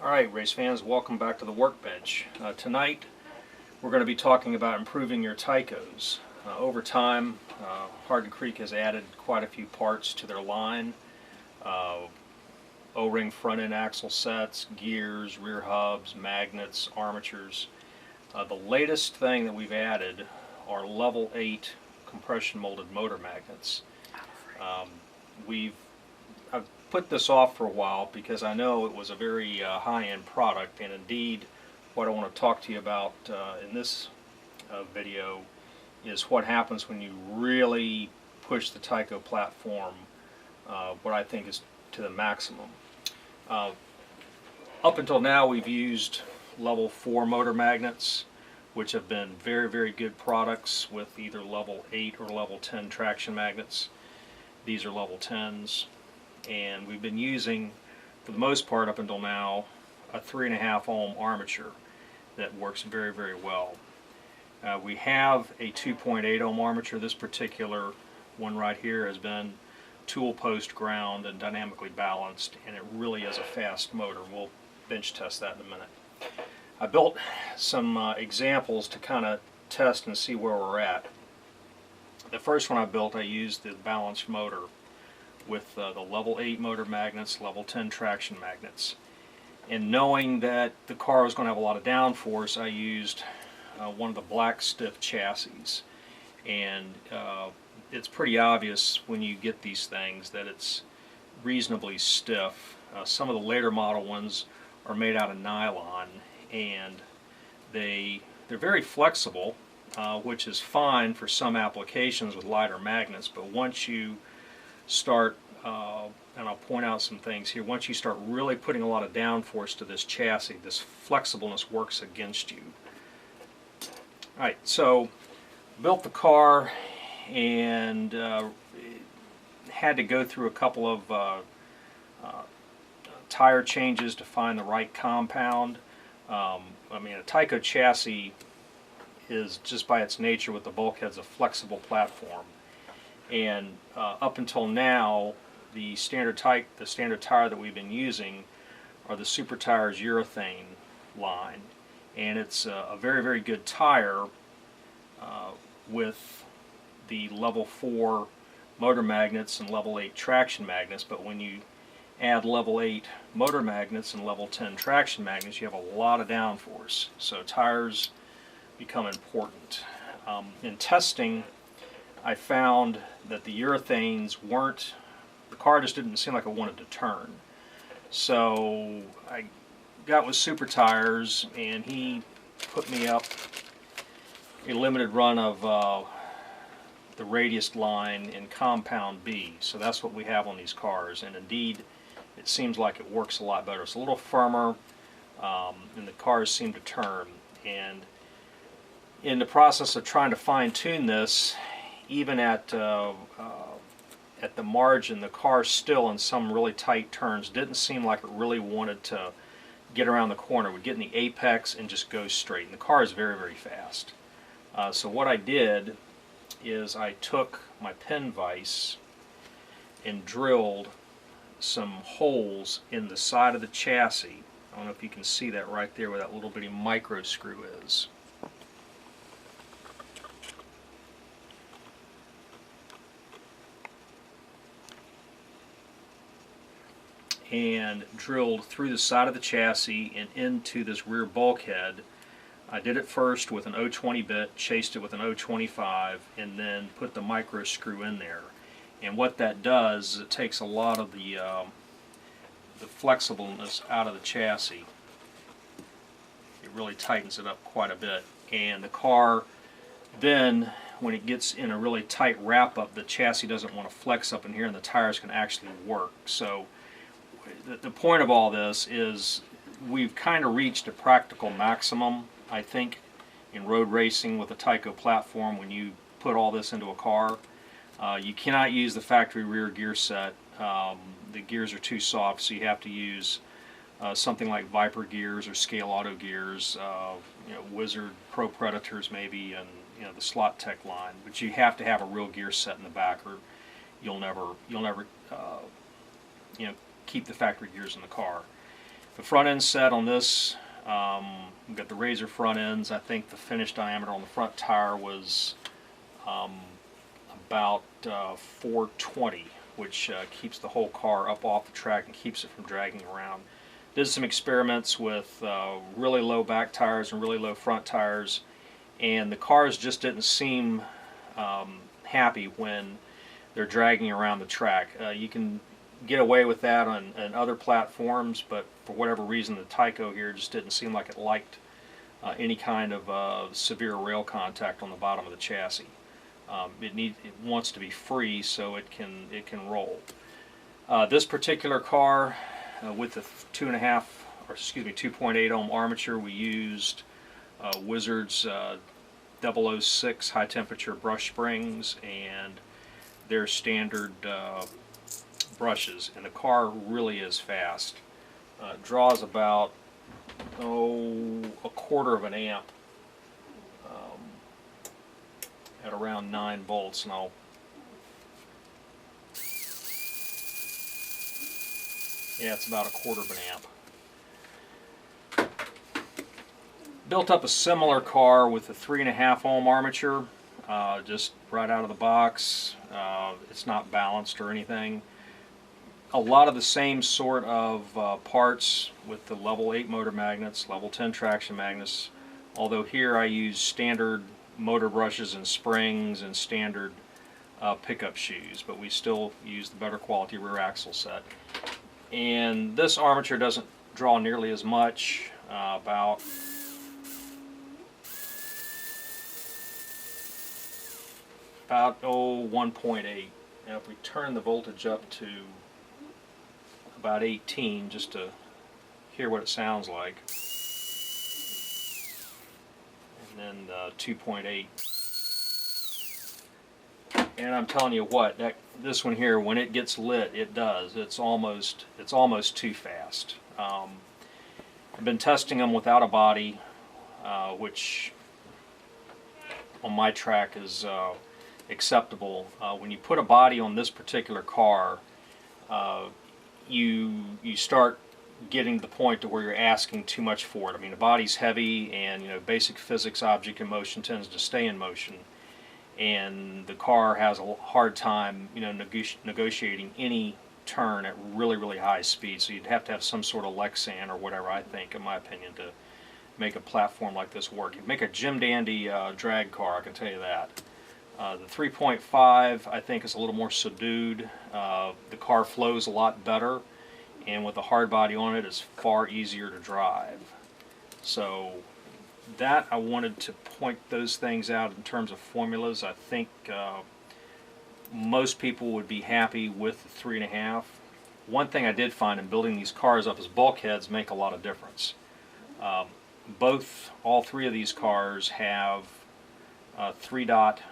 Alright, race fans, welcome back to the workbench. Tonight we're going to be talking about improving your Tycos. Over time, Hardin Creek has added quite a few parts to their line. O-ring front end axle sets, gears, rear hubs, magnets, armatures. The latest thing that we've added are level 8 compression molded motor magnets. I've put this off for a while because I know it was a very high-end product, and indeed what I want to talk to you about in this video is what happens when you really push the Tyco platform, what I think is to the maximum. Up until now we've used level 4 motor magnets, which have been very, very good products with either level 8 or level 10 traction magnets. These are level 10s. And we've been using, for the most part up until now, a 3.5 ohm armature that works very, very well. We have a 2.8 ohm armature. This particular one right here has been tool post ground and dynamically balanced, and it really is a fast motor. We'll bench test that in a minute. I built some examples to kind of test and see where we're at. The first one I built, I used the balanced motor with the level 8 motor magnets, level 10 traction magnets. And knowing that the car was going to have a lot of downforce, I used one of the black stiff chassis. And it's pretty obvious when you get these things that it's reasonably stiff. Some of the later model ones are made out of nylon, and they're very flexible, which is fine for some applications with lighter magnets, but once you start, and I'll point out some things here, once you start really putting a lot of downforce to this chassis, this flexibleness works against you. Alright, so built the car and had to go through a couple of tire changes to find the right compound. I mean, a Tyco chassis is, just by its nature with the bulkheads, a flexible platform. And up until now, the standard tire that we've been using are the Super Tires urethane line, and it's a very, very good tire with the level 4 motor magnets and level 8 traction magnets. But when you add level 8 motor magnets and level 10 traction magnets, you have a lot of downforce. So tires become important. In testing, I found that the urethanes weren't, the car just didn't seem like it wanted to turn. So I got with Super Tires, and he put me up a limited run of the Radius line in compound B. So that's what we have on these cars, and indeed it seems like it works a lot better. It's a little firmer, and the cars seem to turn. And in the process of trying to fine-tune this, even at the margin, the car still, in some really tight turns, didn't seem like it really wanted to get around the corner. It would get in the apex and just go straight. And the car is very, very fast. So what I did is I took my pin vise and drilled some holes in the side of the chassis. I don't know if you can see that right there where that little bitty micro screw is. And drilled through the side of the chassis and into this rear bulkhead. I did it first with an 020 bit, chased it with an 025, and then put the micro screw in there. And what that does is it takes a lot of the flexibleness out of the chassis. It really tightens it up quite a bit. And the car then, when it gets in a really tight wrap up, the chassis doesn't want to flex up in here, and the tires can actually work. So the point of all this is we've kind of reached a practical maximum, I think, in road racing with the Tyco platform. When you put all this into a car, you cannot use the factory rear gear set. The gears are too soft, so you have to use something like Viper gears or Scale Auto gears, Wizzard Pro Predators maybe, and the Slot Tech line. But you have to have a real gear set in the back, or you'll never keep the factory gears in the car. The front end set on this, we've got the razor front ends. I think the finished diameter on the front tire was about 420, which keeps the whole car up off the track and keeps it from dragging around. Did some experiments with really low back tires and really low front tires, and the cars just didn't seem happy when they're dragging around the track. You can get away with that on other platforms, but for whatever reason the Tyco here just didn't seem like it liked any kind of severe rail contact on the bottom of the chassis. It wants to be free so it can roll. This particular car with the 2.8 ohm armature, we used Wizzard's 006 high temperature brush springs and their standard brushes, and the car really is fast. It draws about a 1/4 amp at around 9 volts, and yeah, it's about a 1/4 amp. Built up a similar car with a 3.5 ohm armature, just right out of the box. It's not balanced or anything. A lot of the same sort of parts with the level 8 motor magnets, level 10 traction magnets, although here I use standard motor brushes and springs and standard pickup shoes, but we still use the better quality rear axle set. And this armature doesn't draw nearly as much, about 1.8. Now if we turn the voltage up to about 18 just to hear what it sounds like, and then 2.8, and I'm telling you what, this one here, when it gets lit, it does. It's almost too fast. I've been testing them without a body, which on my track is acceptable. When you put a body on this particular car, you start getting to the point to where you're asking too much for it. I mean, the body's heavy, and basic physics, object in motion tends to stay in motion, and the car has a hard time negotiating any turn at really high speed. So you'd have to have some sort of Lexan or whatever, I think, in my opinion, to make a platform like this work. It'd make a Jim Dandy drag car, I can tell you that. The 3.5 I think is a little more subdued. The car flows a lot better, and with a hard body on it, it's far easier to drive. So that, I wanted to point those things out in terms of formulas. I think most people would be happy with the 3.5. One thing I did find in building these cars up is bulkheads make a lot of difference. All three of these cars have 3-dot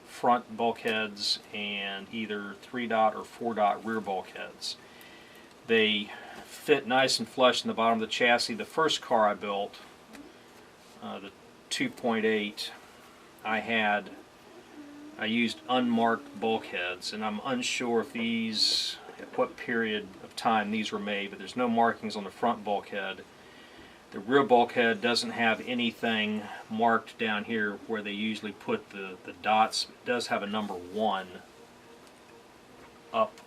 front bulkheads and either 3-dot or 4-dot rear bulkheads. They fit nice and flush in the bottom of the chassis. The first car I built, the 2.8, I used unmarked bulkheads, and I'm unsure if these, at what period of time these were made, but there's no markings on the front bulkhead. The rear bulkhead doesn't have anything marked down here where they usually put the dots. It does have a number 1 up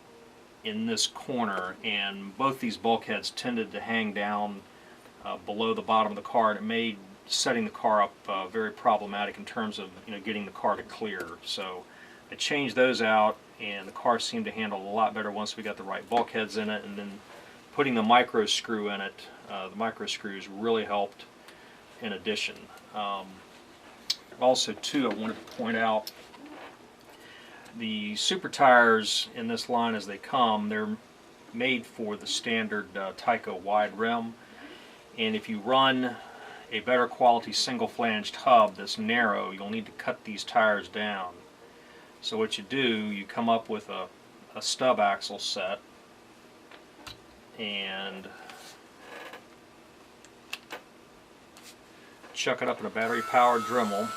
in this corner, and both these bulkheads tended to hang down below the bottom of the car, and it made setting the car up very problematic in terms of getting the car to clear. So I changed those out, and the car seemed to handle a lot better once we got the right bulkheads in it, and then putting the micro screw in it. The micro screws really helped in addition. Also too, I wanted to point out the super tires in this line as they come, they're made for the standard Tyco wide rim, and if you run a better quality single flanged hub that's narrow, you'll need to cut these tires down. So what you do, you come up with a stub axle set, and chuck it up in a battery powered Dremel,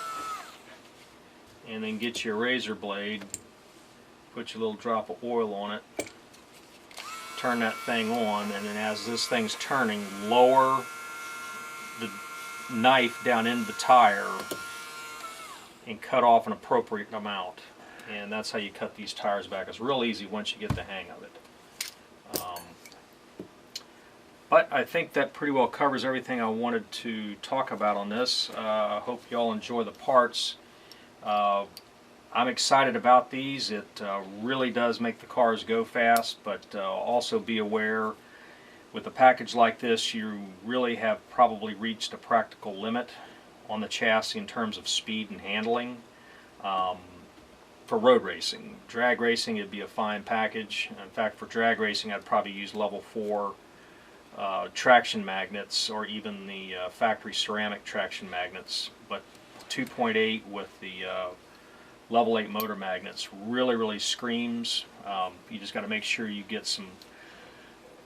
and then get your razor blade, put your little drop of oil on it, turn that thing on, and then as this thing's turning, lower the knife down into the tire and cut off an appropriate amount. And that's how you cut these tires back. It's real easy once you get the hang of it. But I think that pretty well covers everything I wanted to talk about on this. I hope you all enjoy the parts. I'm excited about these. It really does make the cars go fast, but also be aware with a package like this, you really have probably reached a practical limit on the chassis in terms of speed and handling. For road racing. Drag racing, it'd be a fine package. In fact, for drag racing, I'd probably use level 4 traction magnets, or even the factory ceramic traction magnets. But 2.8 with the level 8 motor magnets really screams. You just got to make sure you get some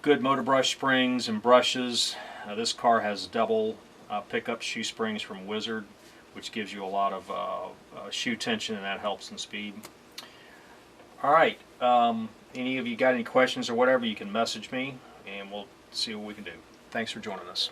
good motor brush springs and brushes. This car has double pickup shoe springs from Wizzard, which gives you a lot of shoe tension, and that helps in speed. Alright, any of you got any questions or whatever, you can message me and we'll see what we can do. Thanks for joining us.